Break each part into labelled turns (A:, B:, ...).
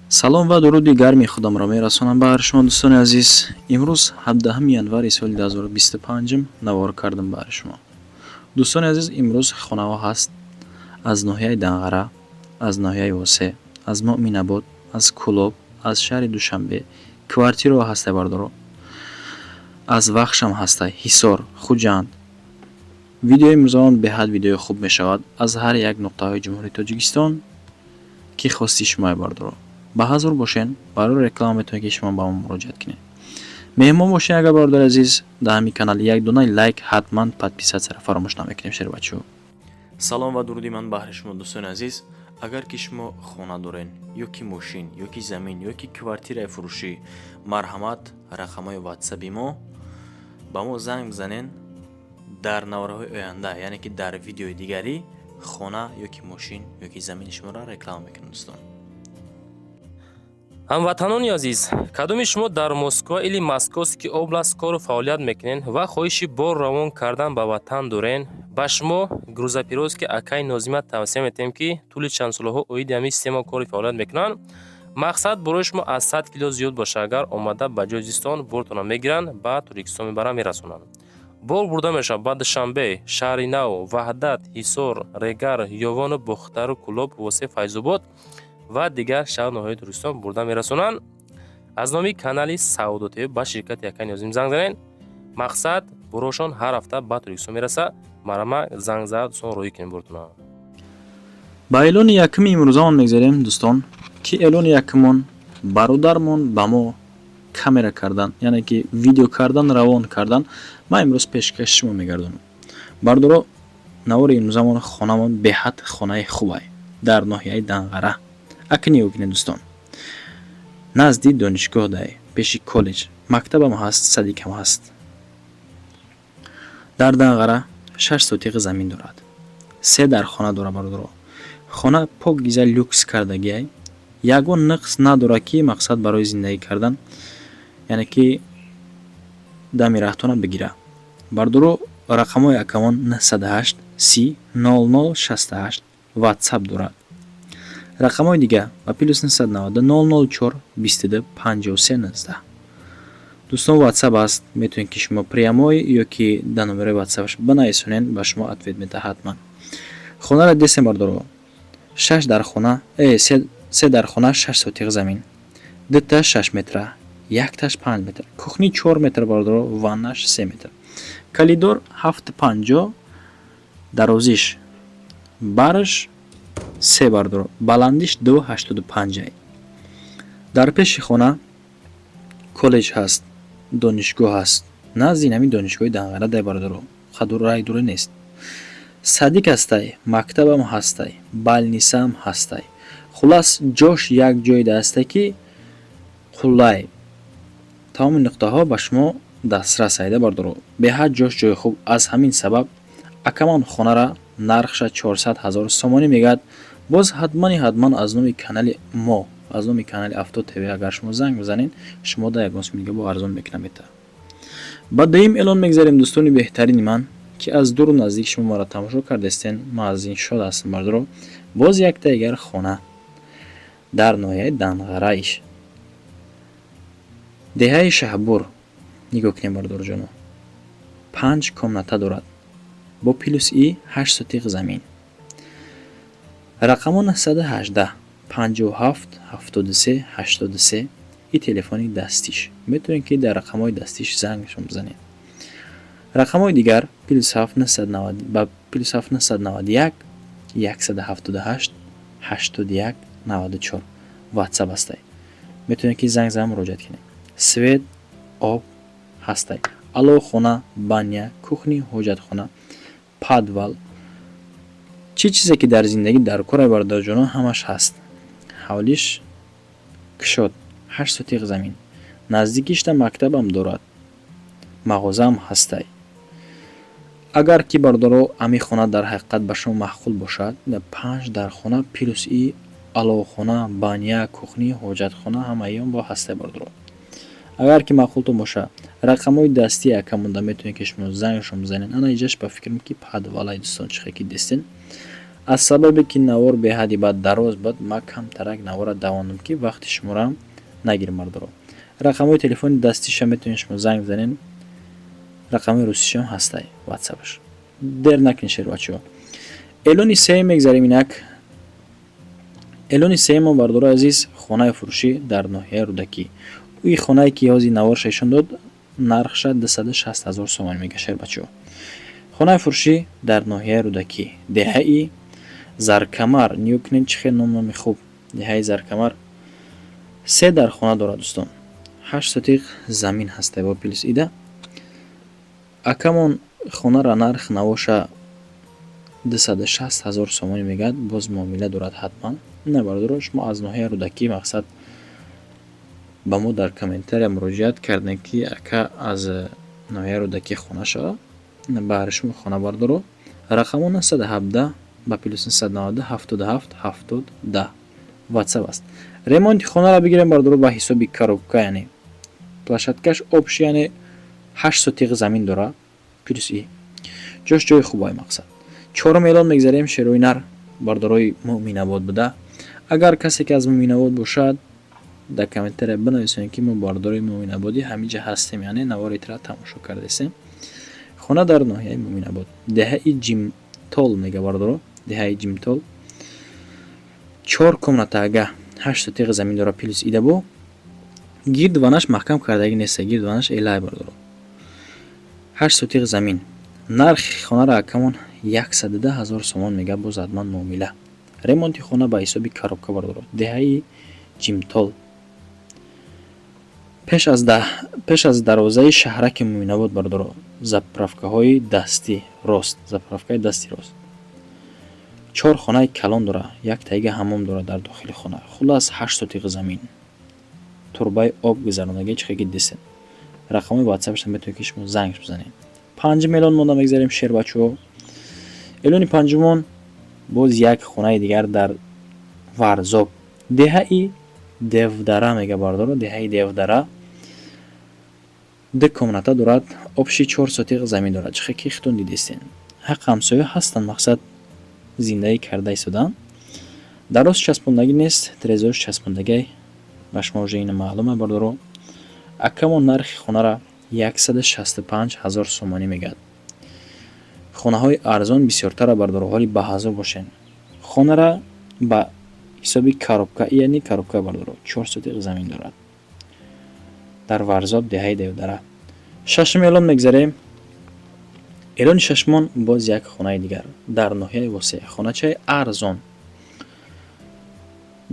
A: салом ва дуруди гарми худамро мерасонам ба шумо дӯстони азиз. имрӯз 17 январи соли 2025 навор кардам ба шумо. дӯстони азиз, имрӯз хонаҳо ҳаст аз ноҳияи Данғара, аз ноҳияи Восе, аз Муъминобод, аз Кӯлоб, аз шаҳри Душанбе, квартираҳо ҳастай бардоро, аз Вахшам ҳастай, Ҳисор, Хуҷанд. видеои имрӯзавон беҳад видеои хуб мешавад аз ҳар як нуқтаҳои ҷумҳурии Тоҷикистон ки хости шумои бардоро. ба ҳазур бошен, барои реклама метавонед ки шумо ба мо муроҷиат кунед. меҳмон бошен, агар бародари азиз дар ҳамин канал як донаи лайк, ҳатман подписатсияро фаромӯш намекунед. шери бачаҳо, салом ва дуруди ман баҳри шумо дӯстони азиз. агар ки шумо хона дорен ё ки мошин, ё ки замин, ё ки квартираи фурӯшӣ, марҳамат, рақамҳои ватсаби мо ба мо занг бизанен. дар навраҳои оянда, яъне ки дар видеои дигари хона ё ки мошин ё ки замини шуморо реклама мекунем. дӯстон,
B: ҳамватанони азиз, кадоми шумо дар Москва или Московский област кору фаъолият мекунед ва хоҳиши бор равон кардан ба ватан дорен, ба шумо грузопирёзки акаи Нозима тавсия метем ки тӯли чандсолаҳо оиди ҳамин система кори фаъолият мекунанд. мақсад барои шумо аз 100 кило зиёд боша, агар омада ба ҷои зистон бортона мегиранд, ба Тоҷикистон мебаранд, мерасонанд. бор бурда мешавад ба Душанбе, Шаҳри Нав, Ваҳдат, Ҳисор, Регар, Ёвону, Бухтару, Кӯлоб, Восе, Файзобод ва дигар шаҳр ноҳияи Туристон бурда мерасонанд. аз номи канали Саодоте ба ширкати Акаи Нозим занг занед. мақсад борошон ҳар ҳафта ба Тоҷикистон мераса. марама занг зад сон роҳӣ кунед бортона.
A: ба эълони якуми имрӯзамон мегзарем дӯстон, ки эълони якумон бародармон ба мо камера кардан, яъне ки видео кардан, равон кардан. ман имрӯз пешкаши шумо мегардонам. бардоро, навори имрӯзамон хонамон беҳад хонаи хубай дар ноҳияи Данғара. акни угне дӯстон, назди донишгоҳ дай, пеши коллеҷ, мактабам ҳаст, садикам ҳаст. дар Данғара 6 сотиқи замин дорад. 3 дар хона дора бардоро. хона пок гиза люкс кардагиай. ягон нақс надора ки мақсад барои зиндагӣ кардан, яъне ки дами раҳтона бигира. бардоро, рақамҳои акамон 908 30 0068 ватсап дорад. рақамҳои дига ба +990 004 22 53 19. дӯстон, ватсап аст. метавонед ки шумо прямой ё ки дар номерои ватсапаш банависонед, ба шумо ответ медиҳад ҳатман. хонаро дестем бардоро. 6 дар хона, 3 дар хона, 6 сотиқи замин. дуташ 6 метра, якташ 5 метр, кухни 4 метр бардоро, ваннаш 3 метр. калидор 750, дарозиш барш 3 бардоро, баландиш 285. дар пеши хона коллеҷ ҳаст, донишгоҳ ҳаст. назди ҳамин донишгоҳи Данғара дай бардоро, хадурай дуре нест. садик ҳастай, мактабам ҳастай, балнисаам ҳастай. хулас ҷош як ҷойда ҳастай ки қуллай тамоми нуқтаҳо ба шумо дастрас айда бардоро. беҳад ҷош ҷои хуб. аз ҳамин сабаб акамон хонара нархша 400 000 сомонӣ мегӯяд. боз ҳатман аз номи канали мо, аз номи канали Авто ТВ агар шумо занг бизанед, шумо да ягон сумига бо арзон мекунам мета. ба дуюм эълон мегзарем дӯстони беҳтарини ман, ки аз дуру наздик шумо маро тамошо кардастен. ман аз ин шод ҳастам бардоро. боз якта ягар хона дар ноҳияи Данғараиш, деҳаи Шаҳбур нигоҳ кунем бардор ҷоно. 5 комната дорад бо +и 8 сотиқи замин. рақамо 918 57 73 83. и телефони дастиш. метавонед ки дар рақамҳои дастиш зангшон бизанед. рақамҳои дигар +790 ба +791 178 81 94 ватсап ҳастай. метавонед ки занг зан муроҷиат кунед. свет, об ҳастай. алоҳ хона, баня, кухни, ҳоҷатхона, подвал, чӣ чизе ки дар зиндагӣ дар кор бардор ҷоно, ҳамаш ҳаст. ҳавлиш кушод 8 сотиқи замин. наздикишта мактабам дорад, мағозаам ҳастай. агар ки бардоро ҳамин хона дар ҳақиқат ба шумо маъқул бошад, 5 дар хона +и алоҳхона, баня, кухни, ҳоҷатхона ҳамаён бо ҳастай бардоро. агар ки маъқултон боша, рақамҳои дастии акамонда метавонед ки шумо зангшон бизанед. ана иҷаш ба фикрам ки подвалай дӯстон чихе ки дестен. аз сабабе ки навор беҳади бад дароз буд ман камтарак навора давондам ки вақти шумораам нагирм мардуро. рақамҳои телефони дастиша метавонед шумо занг занед. рақамҳои русишам ҳастай ватсапаш. дер накунед шербачаҳо. эълони сеюм мегзарем. инак эълони сеюмо бардуро азиз, хонаи фурӯшӣ дар ноҳияи Рӯдакӣ. уи хонае ки ҳозир наворша ишон дод нархша 260 000 сомон мегашад бачаҳо. хонаи фурӯшӣ дар ноҳияи Рӯдакӣ, деҳаи Заркамар. ниё кунед чӣ хел номи хуб. деҳаи Заркамар. 3 дар хона дорад дӯстон. 8 сотиқ замин ҳастай бо плюс ида. акамон хонара нарх навоша 260 000 сомон мегӯяд. боз муомила дорад ҳатман. не бардуро, шумо аз ноҳияи Рӯдакӣ мақсад ба мо дар комментария муроҷиат кардем ки ака аз ноҳияи Рӯдакӣ хона шава. баҳри шумо хона бардуро. рақамон 917 ба плюс 990 77 70 10 ватсап аст. ремонти хонара бигирем бардуро ба ҳисоби коробка, яъне плашаткаш обши, яъне 8 сотиқ замин дора плюс и. ҷош ҷои хубай мақсад. 4 миллион мегзарем. шерои нар бардорои Муъминобод буда. агар касе ки аз Муъминобод бошад дар комментария бинависонед ки мо бардорои Муъминободӣ ҳамиҷа ҳастем, яъне навори тира тамошо кардесем. хона дар ноҳияи Муъминобод, деҳаи Ҷимтол мега бардоро. деҳаи Ҷимтол 4 комнатаага 8 сотиқ замин дора плюс ида бо гирдванаш маҳкам кардаги неста. гирдванаш элай бардоро. 8 сотиқ замин. нархи хонара акамон 110 000 сомон мега. боз ҳатман муомила. ремонти хона ба ҳисоби коробка бардоро. деҳаи Ҷимтол. пеш аз дарвозаи шаҳраки Муъминобод бардоро. заправкаҳои дасти рост. заправкаи дасти рост. 4 хонаи калон дора. як тайга ҳаммом дора дар дохили хона. хулас 8 сотиқ замин. турбаи об гузаронаги чихе ки десен. рақамои ватсапаш метавонед ки шумо занг бизанед. 5 миллион монда мегзарем шербачаҳо. эълони панҷумон боз як хонаи дигар дар Варзоб. деҳаи Девдара мега бардоро. деҳаи Девдара 2 комната дорад. обши 4 сотиқ замин дорад. чихе ки хитон дидестен. ҳақ ҳамсоя ҳастанд, мақсад зиндаӣ карда истодан. дароз часпондагӣ нест, трезор часпондагӣ ба шумо уже ина маълума бардоро. акамон нархи хонара 165 000 сомонӣ мегӯяд. хонаҳои арзон бисёртара бардоро, ҳоли баҳазо бошен. хонара ба ҳисоби коробка, яъне коробка бардоро. 4 сотиқ замин дорад. дар Варзоб, деҳаи Девдара. 6 миллион мегзарем. эълони шашмон боз як хонаи дигар дар ноҳияи Восеъ. хоначаи арзон.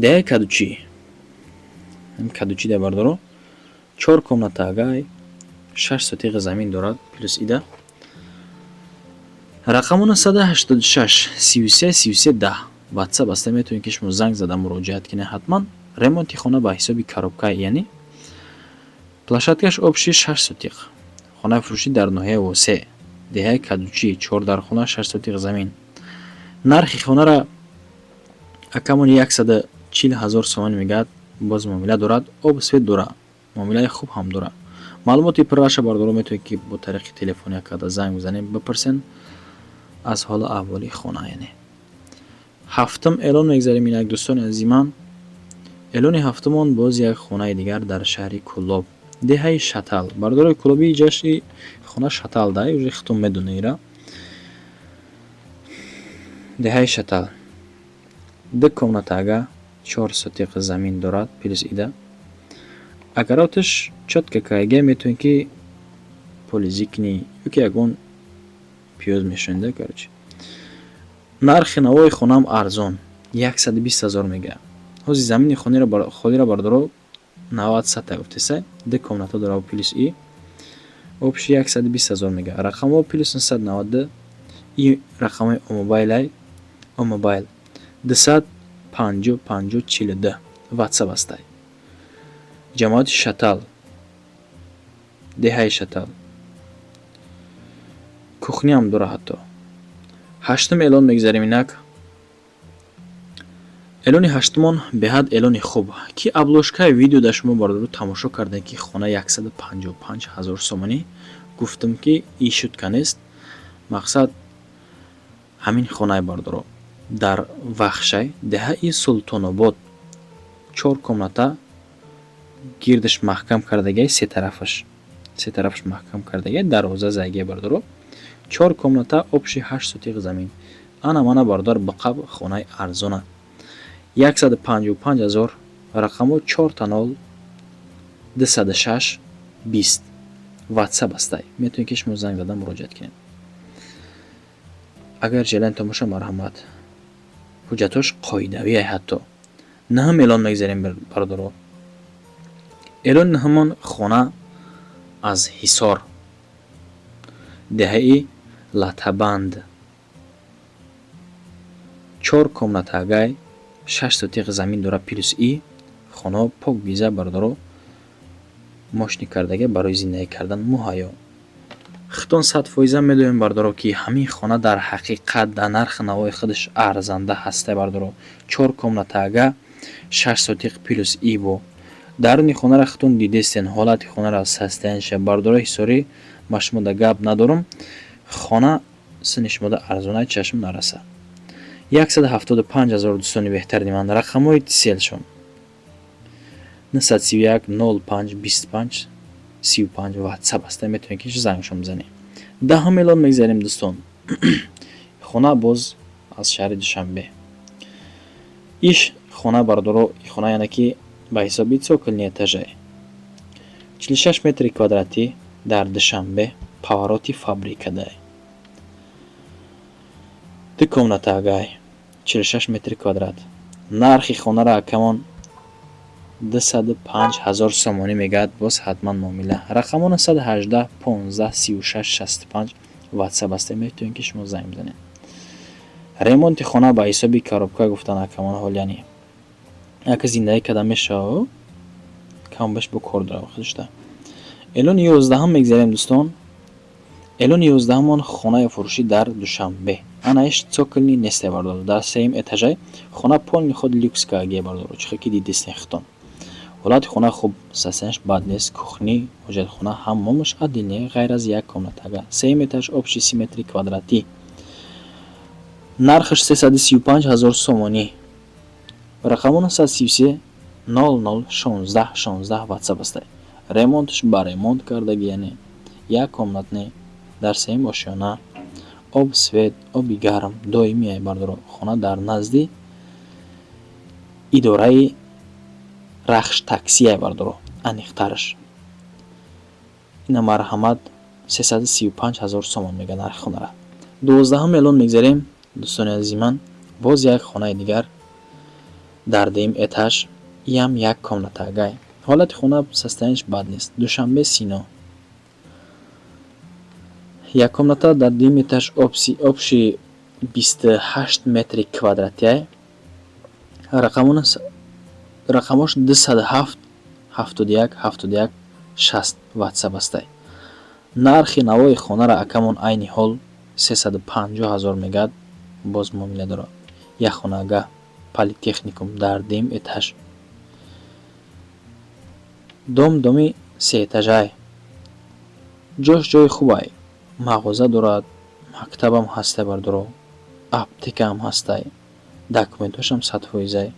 A: деҳаи Кадучӣ. Кадучӣ да бардоро. 4 комнатагаи 6 сотиқ замин дорад плюс ида. рақамон 186 33 33 10 ватсап аста. метавонед ки шумо занг зада муроҷиат кинед ҳатман. ремонти хона ба ҳисоби коробка, яъне плашаткаш обши 6 сотиқ. хонаи фурӯшӣ дар ноҳияи Восеъ. деҳаи Кадучӣ 4 дар хона 6 сотиқ замин. нархи хонара акамон 140 000 сомон мегӯяд. боз муомила дорад. об свет дора. муомилаи хуб ҳам дора. маълумоти пурраша бардоро метавонед ки бо тариқи телефони акада занг бизанед, бипурсен аз ҳолу аҳволи хона. яъне ҳафтум эълон мегзарем. инак дӯстони азиман, эълони ҳафтумон боз як хонаи дигар дар шаҳри Кӯллоб. деҳаи Шатал. бардорои Кӯллоби ҷашни хона Шатал да, уже хитон медона ира. деҳаи Шатал 2 комнатаага 4 сотиқ замин дорад плюс ида. огородаш чотка кайга, метавонед ки полизикни ёки ягон пиёз мешонда. короче нархи навои хонам арзон 120 000 мега. ҳозир замини холира бардоро 90 сата гуфтеса. 2 комната дора плюс и. обши 120 000 мега. рақамо плюс 990 и рақамои омобайлай. омобайл 250 50 42 ватсап астай. ҷамоати Шатал. деҳаи Шатал. кухняам дора ҳатто. 8 эълон мегзарем. инак эълони 8 беҳад эълони хуб ки обложкаи видеода шумо бардоро тамошо кардем ки хона 155 000 сомонӣ. гуфтам ки и шутка нест, мақсад ҳамин хонаи бардоро. дар вахшай деҳаи Султонобод 4 комната гирдаш маҳкам кардагай, се тарафаш маҳкам кардагай, дарвоза зайгай бардоро 4 комната обши 8 сотиқ замин. Ана мана бардор биқаб хонаи арзона 155,000 рақамо 4 206 20 ватсап астай. Метавонед ки шумо занг зада муроҷиат кунед. Агар ҷелайн тамоша марҳамат ҳуҷҷатош қоидавие ҳатто наҳам эълон мегзарем бардоро. эълони наҳамон хона аз Ҳисор деҳаи Латабанд 4 комнатагай 6 сотиқ замин дора плюс хона пок биза бардоро мошини кардага барои зиндаги кардан муҳайё. хитон 100% медоем бардоро ки ҳамин хона дар ҳақиқат дар нархи навои худаш арзанда ҳастай бардоро 4 комнатага 6 сотиқ плюс бо даруни хонара хитон дидестен ҳолати хонара састаянша бардоро ҳисорӣ ма шумода гап надорам. хона сини шумода арзонаи чашм нараса 175,000 дӯстони беҳтари ман рақамҳои тиселшон 931 05 25 35 ватсап аста. метавонед ки зангшон бизанед. даҳум эълон мегзарем дӯстон. хона боз аз шаҳри Душанбе. иш хона бардоро хона яна ки ба ҳисоби цоколни этажае 46 метри квадратӣ дар Душанбе повороти фабрика дай 2 комнатагай 46 метри квадрат. нархи хонара акамон 205,000 сомонӣ мегӯяд. боз ҳатман муомила. рақамон 118 15 36 65 ватсап аста. метавонед ки шумо занг бизанед. ремонти хона ба ҳисоби коробка гуфтан акамон ҳол яъне яке зиндаги карда мешава кам беш бо кор дора худашта. эълони 11 мегзарем дӯстон. эълони 11 хонаи фурӯшӣ дар Душанбе. анаиш цоколни несте бардор дар сеюм этажай хона полни худ люкс каге бардор чихе ки дидистен хитон. ҳолати хона хуб, састаянаш бад нест. кухни, ҳоҷатхона, ҳаммомаш адилне ғайр аз як комнатага 3 этаж обши 30 метри квадратӣ. нархаш 335,000 сомонӣ. рақамон 133 00 16 16 ватсап аста. ремонташ ба ремонт кардаги яъне як комнатне дар сеюм ошёна об свет оби гарм доимӣ бардоро. хона дар назди идораи рахш таксия бардоро аниқтараш. ина марҳамат 335,000 сомон мега нархи хонара. 12 эълон мегзарем дӯстони азизи ман. боз як хонаи дигар дар дим этаж ям як комнатагай. ҳолати хона састаянаш бад нест. Душанбе Сино як комната дар дим этаж обши 28 метри квадратӣ. рақамош 207 71 71 60 ватсап астай. нархи навои хонара акамон айни ҳол 350,000 мегӯяд. боз муомила дора. як хонага политехникум дар дим этаж. доми 3 этажай. ҷош ҷои хубай. мағоза дорад, мактабам ҳастай бардоро, аптекаам ҳастай, документошам 100%.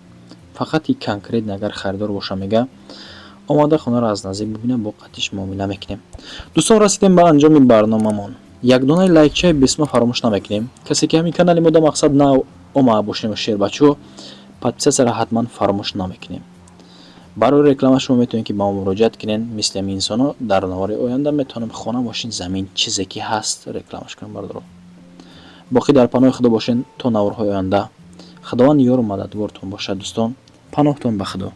A: фақат и конкрет агар харидор боша мега омада хонаро аз наздик бибинем, бо қатиш муомила мекунем. дӯстон, расидем ба анҷоми барномамон. як донаи лайкчаи бисма фаромӯш намекунем. касе ки ҳамин канали мо да мақсад на омада бошем шербачо подписатсияро ҳатман фаромӯш намекунем. барои реклама шумо метавонед ки ба мо муроҷиат кунед. мисли ҳамин инсоно дар навори оянда метавонем хона, мошин, замин чизе ки ҳаст рекламаш кунем бардоро. боқӣ дар паноҳи худо бошед то наворҳои оянда. худованд ёру мададгортон бошад дӯстон. паноҳтон ба худо.